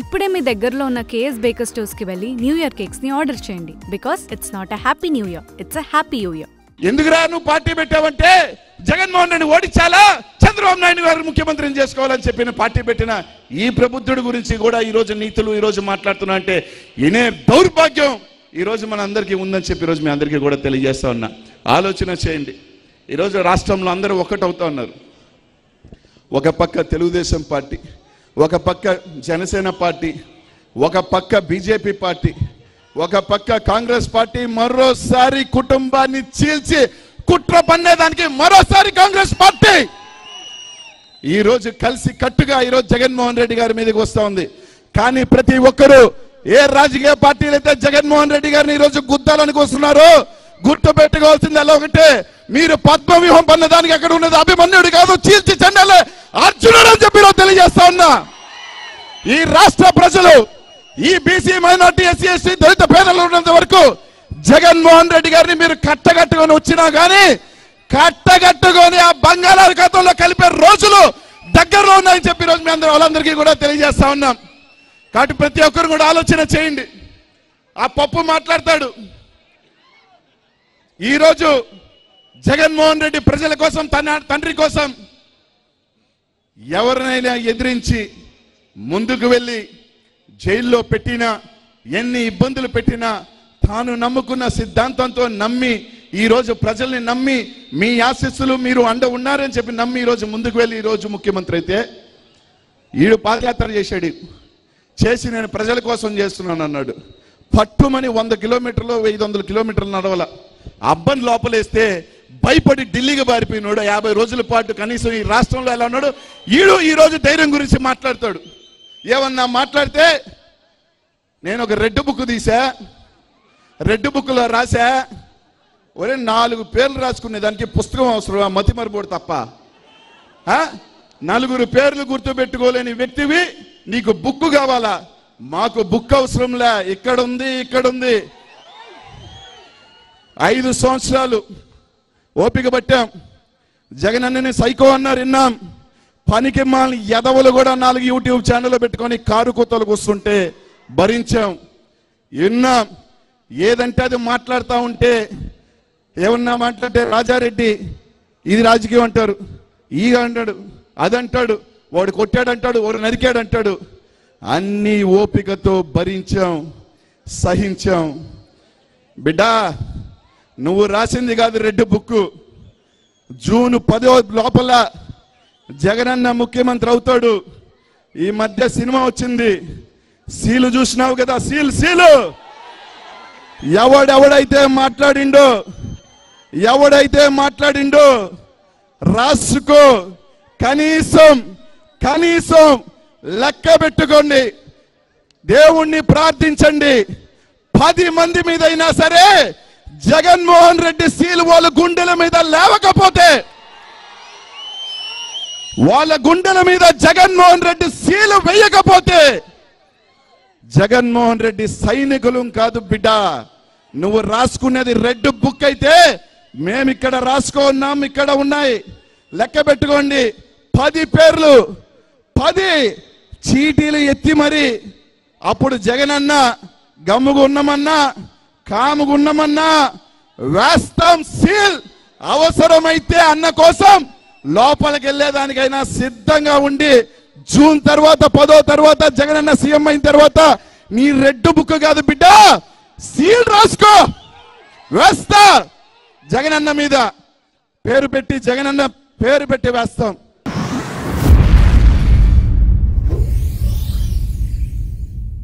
ఇప్పుడే మీ దగ్గరలో ఉన్న కేఎస్ బేకర్ స్టోర్స్ కి వెళ్ళి న్యూ ఇయర్ కేక్స్ ని ఆర్డర్ చేయండి. Because it's not a happy new year, it's a happy new year. ఎందుకురా నువ్వు పార్టీ పెట్టావంటే జగన్మోహన్ రెడ్డి ఓడించాలా, చంద్రబాబు నాయుడు గారు ముఖ్యమంత్రిని చేసుకోవాలని చెప్పిన పార్టీ పెట్టిన ఈ ప్రబుద్ధుడి గురించి కూడా ఈ రోజు నీతులు ఈ రోజు మాట్లాడుతున్నా అంటే ఇనే దౌర్భాగ్యం ఈ రోజు మన అందరికీ ఉందని చెప్పి ఈరోజు మీ అందరికీ కూడా తెలియజేస్తా ఉన్నా. ఆలోచన చేయండి. ఈరోజు రాష్ట్రంలో అందరూ ఒక్కటవుతా ఉన్నారు. ఒక పక్క తెలుగుదేశం పార్టీ, ఒక పక్క జనసేన పార్టీ, ఒక పక్క బీజేపీ పార్టీ, ఒక పక్క కాంగ్రెస్ పార్టీ మరోసారి కుటుంబాన్ని చీల్చి కుట్ర పన్నేదానికి మరోసారి కాంగ్రెస్ పార్టీ ఈ రోజు కలిసి కట్టుగా ఈరోజు జగన్మోహన్ రెడ్డి గారి మీదకి వస్తా ఉంది. కానీ ప్రతి ఒక్కరూ ఏ రాజకీయ పార్టీలు అయితే జగన్మోహన్ రెడ్డి గారిని ఈరోజు గుద్దాలని వస్తున్నారో గుర్తు పెట్టుకోవాల్సింది అలా ఒకటే, మీరు పద్మవ్యూహం పన్నదానికి అక్కడ ఉన్నది అభిమన్యుడు కాదు, చీల్చి చెండాలే అర్జునుడు అని చెప్పి తెలియజేస్తా ఉన్నా. ఈ రాష్ట్ర ప్రజలు ఈ బీసీ మైనార్టీ ఎస్సీ ఎస్టీ దళిత పేదలు ఉన్నంత వరకు జగన్మోహన్ రెడ్డి గారిని మీరు కట్టగట్టుకొని వచ్చినా కానీ కట్టగట్టుకొని ఆ బంగాళాఖాతంలో కలిపే రోజులు దగ్గరలో ఉన్నాయని చెప్పి రోజు మీ అందరూ వాళ్ళందరికీ కూడా తెలియజేస్తా ఉన్నాం. కాబట్టి ప్రతి ఒక్కరు కూడా ఆలోచన చేయండి. ఆ పప్పు మాట్లాడతాడు. ఈరోజు జగన్మోహన్ రెడ్డి ప్రజల కోసం తండ్రి కోసం ఎవరినైనా ఎదిరించి ముందుకు వెళ్ళి జైల్లో పెట్టినా ఎన్ని ఇబ్బందులు పెట్టినా తాను నమ్ముకున్న సిద్ధాంతంతో నమ్మి ఈరోజు ప్రజల్ని నమ్మి మీ ఆశీస్సులు మీరు అండ ఉన్నారని చెప్పి నమ్మి ఈరోజు ముందుకు వెళ్ళి ఈరోజు ముఖ్యమంత్రి అయితే ఈడు పాదయాత్ర చేసి నేను ప్రజల కోసం చేస్తున్నాను అన్నాడు. పట్టుమని 100 కిలోమీటర్లు 500 కిలోమీటర్లు నడవల అబ్బని లోపలేస్తే భయపడి ఢిల్లీకి పారిపోయినాడు. 50 రోజుల పాటు కనీసం ఈ రాష్ట్రంలో ఎలా ఉన్నాడు ఈడు ఈ రోజు ధైర్యం గురించి మాట్లాడతాడు. ఏమన్నా మాట్లాడితే నేను ఒక రెడ్ బుక్ తీసా, రెడ్ బుక్లో రాసా, ఒరే 4 పేర్లు రాసుకునే దానికి పుస్తకం అవసరం, మతిమరుపోడు తప్ప 4 పేర్లు గుర్తు పెట్టుకోలేని వ్యక్తివి నీకు బుక్ కావాలా? మాకు బుక్ అవసరంలే, ఇక్కడుంది ఇక్కడుంది. 5 సంవత్సరాలు ఓపిక పట్టాం. జగనన్నని సైకో అన్నారు విన్నాం. పనికి మాలిన ఎదవలు కూడా 4 యూట్యూబ్ ఛానల్ పెట్టుకొని కారు కూతలకు వస్తుంటే భరించాం విన్నాం. ఏదంటే అది మాట్లాడుతూ ఉంటే ఏమన్నా మాట్లాడితే రాజారెడ్డి ఇది రాజకీయం అంటారు, ఈగ అంటాడు, అదంటాడు, వాడు కొట్టాడంటాడు, వాడు నరికాడంటాడు. అన్ని ఓపికతో భరించాం, సహించాం. బిడ్డా నువ్వు రాసింది కాదు రెడ్ బుక్. జూన్ 10 లోపల జగనన్న ముఖ్యమంత్రి అవుతాడు. ఈ మధ్య సినిమా వచ్చింది, సీలు చూసినావు కదా, సీలు ఎవడైతే మాట్లాడిండో రాసుకో. కనీసం లెక్క పెట్టుకోండి. దేవుణ్ణి ప్రార్థించండి. 10 మంది మీద అయినా సరే జగన్మోహన్ రెడ్డి సీలు వాళ్ళ గుండెల మీద లేవకపోతే, వాళ్ళ గుండెల మీద జగన్మోహన్ రెడ్డి సీలు వేయకపోతే జగన్మోహన్ రెడ్డి సైనికులు కాదు బిడ్డ. నువ్వు రాసుకునేది రెడ్ బుక్ అయితే మేమిక్కడ రాసుకున్నాం, ఇక్కడ ఉన్నాయి. లెక్క పెట్టుకోండి. 10 పేర్లు, 10 చీటీలు ఎత్తి మరి అప్పుడు జగనన్న గమ్ముగున్నమన్నా కాముగున్నమన్నా వేస్తాం సీల్. అవసరమైతే అన్న కోసం లోపలికి వెళ్ళేదానికైనా సిద్ధంగా ఉండి జూన్ తర్వాత 10 తర్వాత జగనన్న సీఎం అయిన తర్వాత నీ రెడ్ బుక్ కాదు బిడ్డ, సీల్ రాసుకో. వేస్తా జగనన్న మీద పేరు పెట్టి, జగనన్న పేరు పెట్టి వేస్తాం.